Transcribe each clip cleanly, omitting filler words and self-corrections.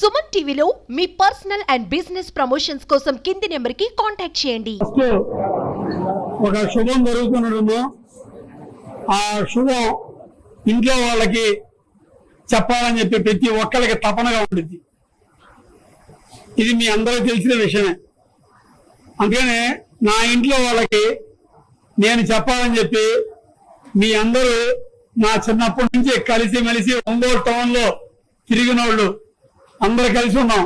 సుమన్ టీవీలో మీ personal and business promotions కోసం కింది నెంబర్ కి కాంటాక్ట్ చేయండి. ఒక శుభం జరుగుతున్నప్పుడు ఆ శుభం ఇంట్లో వాళ్ళకి చెప్పాలని చెప్పి ప్రతి ఒక్కరికి తపనగా ఉంటుంది. ఇది మీ అందరికీ తెలిసిన విషయమే. అందుకనే నా ఇంట్లో వాళ్ళకి నేను చెప్పాలని చెప్పి మీ అందరూ నా చిన్నప్పటి నుంచి కలిసి మెలిసి ఒంగోలు టౌన్ లో తిరిగిన వాళ్ళు అందరూ కలిసి ఉన్నాం.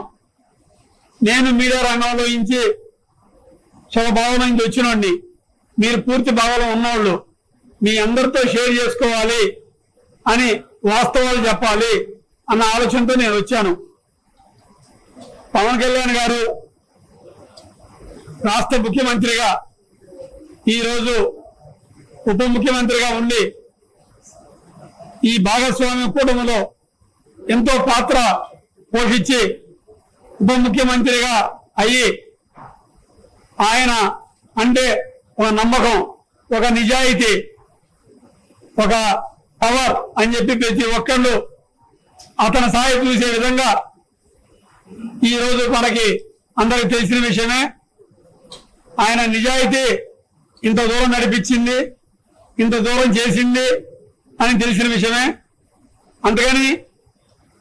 నేను మీడియా రంగంలో నుంచి స్వభావం నుంచి వచ్చినోడిని, మీరు పూర్తి భావంలో ఉన్నవాళ్ళు. మీ అందరితో షేర్ చేసుకోవాలి అని వాస్తవాలు చెప్పాలి అన్న ఆలోచనతో నేను వచ్చాను. పవన్ కళ్యాణ్ గారు రాష్ట్ర ముఖ్యమంత్రిగా ఈరోజు ఉప ముఖ్యమంత్రిగా ఉండి ఈ భాగస్వామ్య కూటమిలో ఎంతో పాత్ర పోషించి ఉప ముఖ్యమంత్రిగా అయ్యి ఆయన అంటే ఒక నమ్మకం, ఒక నిజాయితీ, ఒక పవర్ అని చెప్పి ప్రతి ఒక్కళ్ళు అతని సాయి చూసే విధంగా ఈరోజు మనకి అందరికి తెలిసిన విషయమే. ఆయన నిజాయితీ ఇంత దూరం నడిపించింది, ఇంత దూరం చేసింది అని తెలిసిన విషయమే. అందుకని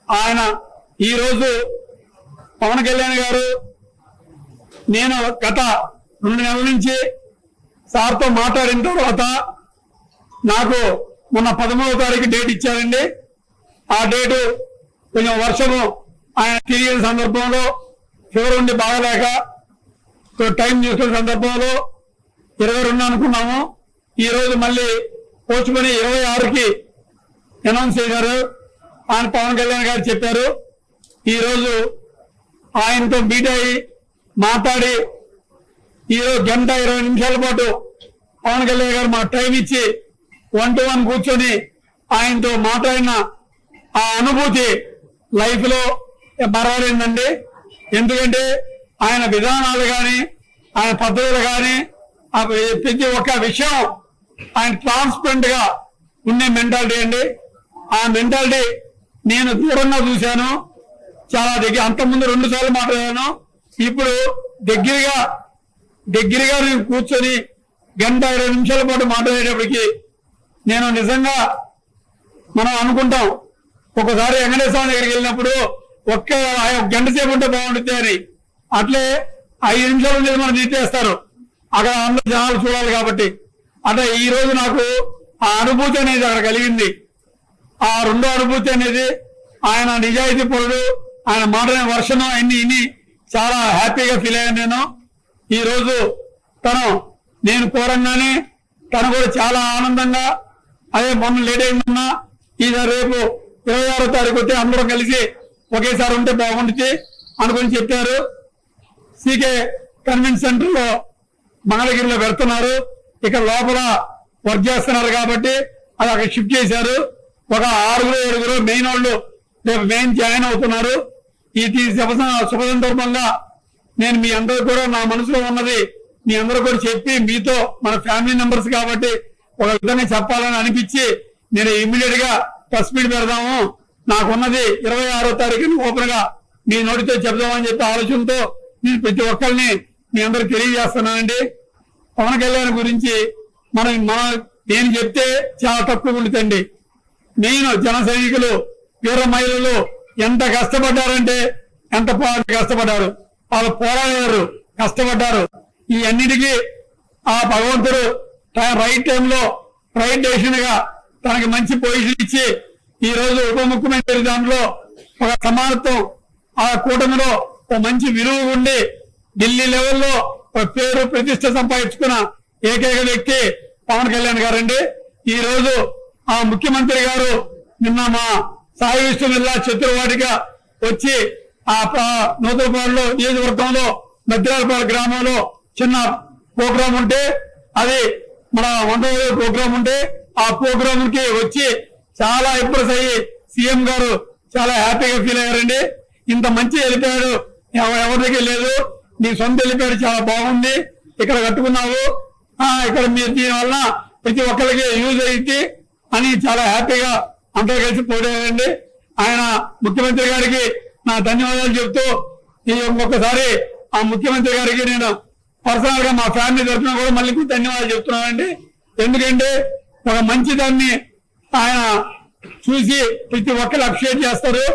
ఆయన ఈరోజు పవన్ కళ్యాణ్ గారు నేను గత 2 నెలల నుంచి సార్తో మాట్లాడిన తర్వాత నాకు మొన్న 13వ తారీఖు డేట్ ఇచ్చారండి. ఆ డేటు కొంచెం వర్షము ఆయన తిరిగిన సందర్భంలో ఫీవర్ ఉండి బాగలేక టైం చూసుకున్న సందర్భంలో 22 అనుకున్నాము. ఈ రోజు మళ్ళీ పోస్ట్పోన్ 26కి అనౌన్స్ చేశారు. ఆయన పవన్ కళ్యాణ్ గారు చెప్పారు. ఈ రోజు ఆయనతో మీట్ అయ్యి మాట్లాడి ఈరోజు 1:20 నిమిషాల పాటు పవన్ కళ్యాణ్ గారు మా టైం ఇచ్చి 1-to-1 కూర్చొని ఆయనతో మాట్లాడిన ఆ అనుభూతి లైఫ్ లో మరవలేదండి. ఎందుకంటే ఆయన విధానాలు కానీ ఆయన పద్ధతులు కానీ ప్రతి ఒక్క విషయం ఆయన ట్రాన్స్పరెంట్ గా ఉండే మెంటాలిటీ అండి. ఆ మెంటాలిటీ నేను దూరంగా చూశాను, చాలా దగ్గర. అంతకుముందు 2 సార్లు మాట్లాడాను. ఇప్పుడు దగ్గరగా నేను కూర్చొని 1:20 నిమిషాల పాటు మాట్లాడేటప్పటికి నేను నిజంగా మనం అనుకుంటాం ఒకసారి వెంకటేశ్వర దగ్గరికి వెళ్ళినప్పుడు ఒక్క గంట సేపు ఉంటే బాగుంటుంది అని. అట్లే 5 నిమిషాల నుంచి మనం తీసేస్తారు, అక్కడ అందరూ జనాలు చూడాలి కాబట్టి. అట్లా ఈ రోజు నాకు ఆ అనుభూతి అనేది అక్కడ కలిగింది. ఆ రెండో అనుభూతి అనేది ఆయన నిజాయితీ పరుడు, ఆయన మాట్లాడిన వర్షను అన్ని చాలా హ్యాపీగా ఫీల్ అయ్యాను నేను. ఈ రోజు నేను కోరంగానే తను కూడా చాలా ఆనందంగా, అదే మొన్న లేట్ అయిందన్నా ఈసారి రేపు 26వ తారీఖు వస్తే అందరం కలిసి ఒకేసారి ఉంటే బాగుంటుంది అనుకుని చెప్పారు. సీకే కన్వెన్షన్ సెంటర్ లో మంగళగిరిలో పెడుతున్నారు. ఇక్కడ లోపల వర్క్ చేస్తున్నారు కాబట్టి అది అక్కడ షిఫ్ట్ చేశారు. ఒక 6-7 మెయిన్ వాళ్ళు రేపు మెయిన్ జాయిన్ అవుతున్నారు. ఈ శుభ సందర్భంగా నేను మీ అందరూ కూడా నా మనసులో ఉన్నది మీ అందరూ కూడా చెప్పి మీతో మన ఫ్యామిలీ మెంబర్స్ కాబట్టి ఒక విధంగా చెప్పాలని అనిపించి నేను ఇమ్మీడియట్ గా ప్రెస్ మీట్ పెడదాము, నాకున్నది 26వ తారీఖుని ఓపెన్ గా మీ నోటితో చెప్దామని చెప్పి ఆలోచనతో నేను ప్రతి ఒక్కరిని మీ అందరికి తెలియజేస్తున్నానండి. పవన్ కళ్యాణ్ గురించి నేను చెప్తే చాలా తక్కువ ఉంటుందండి. మెయిన్ జన సైనికులు, వీర మహిళలు ఎంత కష్టపడ్డారంటే ఎంత కష్టపడ్డారు, వాళ్ళు పోరాడారు, కష్టపడ్డారు. ఈ అన్నిటికీ ఆ భగవంతుడు రైట్ టైంలో రైట్ డెసిషన్ గా తనకి మంచి పొజిషన్ ఇచ్చి ఈ రోజు ఉప ముఖ్యమంత్రి దాంట్లో ఒక సమానత్వం, ఆ కూటమిలో ఒక మంచి విలువ ఉండి ఢిల్లీ లెవెల్లో ఒక పేరు ప్రతిష్ట సంపాదించుకున్న ఏకైక వ్యక్తి పవన్ కళ్యాణ్ గారండి. ఈ రోజు ఆ ముఖ్యమంత్రి గారు నిన్న మా సాయి విష్ణుమిల్లా చతుర్వాటిగా వచ్చి ఆ నూతనపాడులో నియోజకవర్గంలో మద్రాలపాడు గ్రామంలో చిన్న ప్రోగ్రాం ఉంటే, అది మన 100వ ప్రోగ్రాం ఉంటే ఆ ప్రోగ్రామ్ కి వచ్చి చాలా ఇంప్రెస్ అయ్యి సీఎం గారు చాలా హ్యాపీగా ఫీల్ అయ్యారండి. ఇంత మంచి హెలిప్యాడ్ ఎవరి దగ్గర లేదు, నీ సొంత హెలిప్యాడ్ చాలా బాగుంది, ఇక్కడ కట్టుకున్నావు, ఇక్కడ మీరు దీనివల్ల ప్రతి ఒక్కరికి యూజ్ అయ్యింది అని చాలా హ్యాపీగా అందరూ కలిసి పోయారండి. ఆయన ముఖ్యమంత్రి గారికి నా ధన్యవాదాలు చెప్తూ ఈ ఒక్కొక్కసారి ఆ ముఖ్యమంత్రి గారికి నేను పర్సనల్ గా మా ఫ్యామిలీ తరఫున కూడా మళ్ళీ ధన్యవాదాలు చెప్తున్నానండి. ఎందుకంటే ఒక మంచి దాన్ని ఆయన చూసి ప్రతి ఒక్కరు అప్రిషియేట్ చేస్తారు.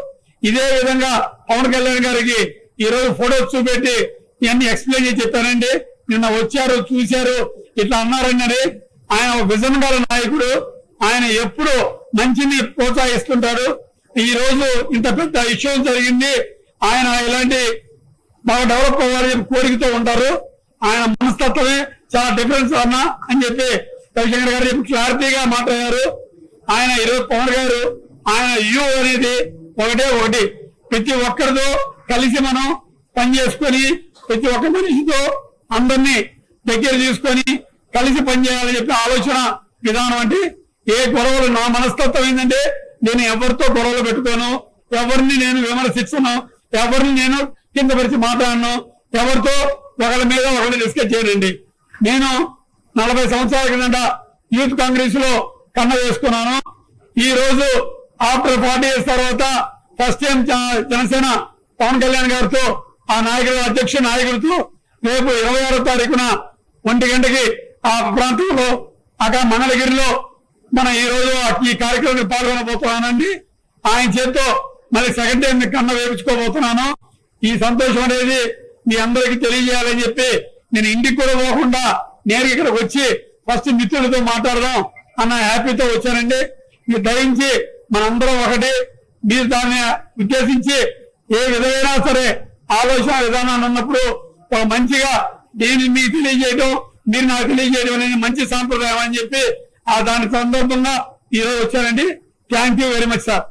ఇదే విధంగా పవన్ కళ్యాణ్ గారికి ఈ రోజు ఫోటోస్ చూపెట్టి ఇవన్నీ ఎక్స్ప్లెయిన్ చేసి చెప్పానండి. నిన్న వచ్చారు, చూశారు, ఇట్లా అన్నారన్నది. ఆయన ఒక విజన్ గల నాయకుడు. ఆయన ఎప్పుడు మంచిని ప్రోత్సహిస్తుంటారు. ఈ రోజు ఇంత పెద్ద ఇష్యూ జరిగింది. ఆయన ఇలాంటి బాగా డెవలప్ అవ్వాలని కోరికతో ఉంటారు. ఆయన మనస్తత్వమే చాలా డిఫరెన్స్ అన్నా అని చెప్పి రవిశంకర్ గారు క్లారిటీగా మాట్లాడారు. ఆయన ఈరోజు పవన్ గారు ఆయన యూ అనేది ఒకటి ప్రతి ఒక్కరితో కలిసి మనం పని చేసుకొని ప్రతి ఒక్క మనిషితో అందరినీ దగ్గర తీసుకొని కలిసి పనిచేయాలని చెప్పి ఆలోచన విధానం. అంటే ఏ గొడవలు నా మనస్తత్వం ఏంటంటే నేను ఎవరితో గొడవలు పెట్టుకోను, ఎవరిని నేను విమర్శించను, ఎవరిని నేను కింద పరిచి మాట్లాడను, ఎవరితో ఒకరి మీద ఒకరిని డిస్కస్ చేయనండి. నేను 40 సంవత్సరాల కిందట యూత్ కాంగ్రెస్ లో కన్న వేసుకున్నాను. ఈ రోజు ఆఫ్టర్ 40 years తర్వాత ఫస్ట్ టైం జనసేన పవన్ కళ్యాణ్ గారితో ఆ అధ్యక్ష నాయకుడితో రేపు 26వ తారీఖున 1 గంటకి ఆ ప్రాంతంలో అక్కడ మంగళగిరిలో మనం ఈ రోజు ఈ కార్యక్రమానికి పాల్గొనబోతున్నానండి. ఆయన చేతితో మళ్ళీ సెకండ్ టైం కన్న వేయించుకోబోతున్నాను. ఈ సంతోషం అనేది మీ అందరికీ తెలియజేయాలని చెప్పి నేను ఇంటికి కూడా పోకుండా నేరుగా ఇక్కడికి వచ్చి ఫస్ట్ మిత్రులతో మాట్లాడదాం అన్న హ్యాపీతో వచ్చానండి. మీరు దయించి మనందరం ఒకటి. మీరు దాన్ని ఉద్దేశించి ఏ విధమైనా సరే ఆలోచన విధానాన్ని ఉన్నప్పుడు ఒక మంచిగా దీన్ని మీకు తెలియజేయడం, మీరు నాకు తెలియజేయడం అనేది మంచి సాంప్రదాయం అని చెప్పి దాని సందర్భంగా ఈరోజు వచ్చానండి. Thank you very much sir.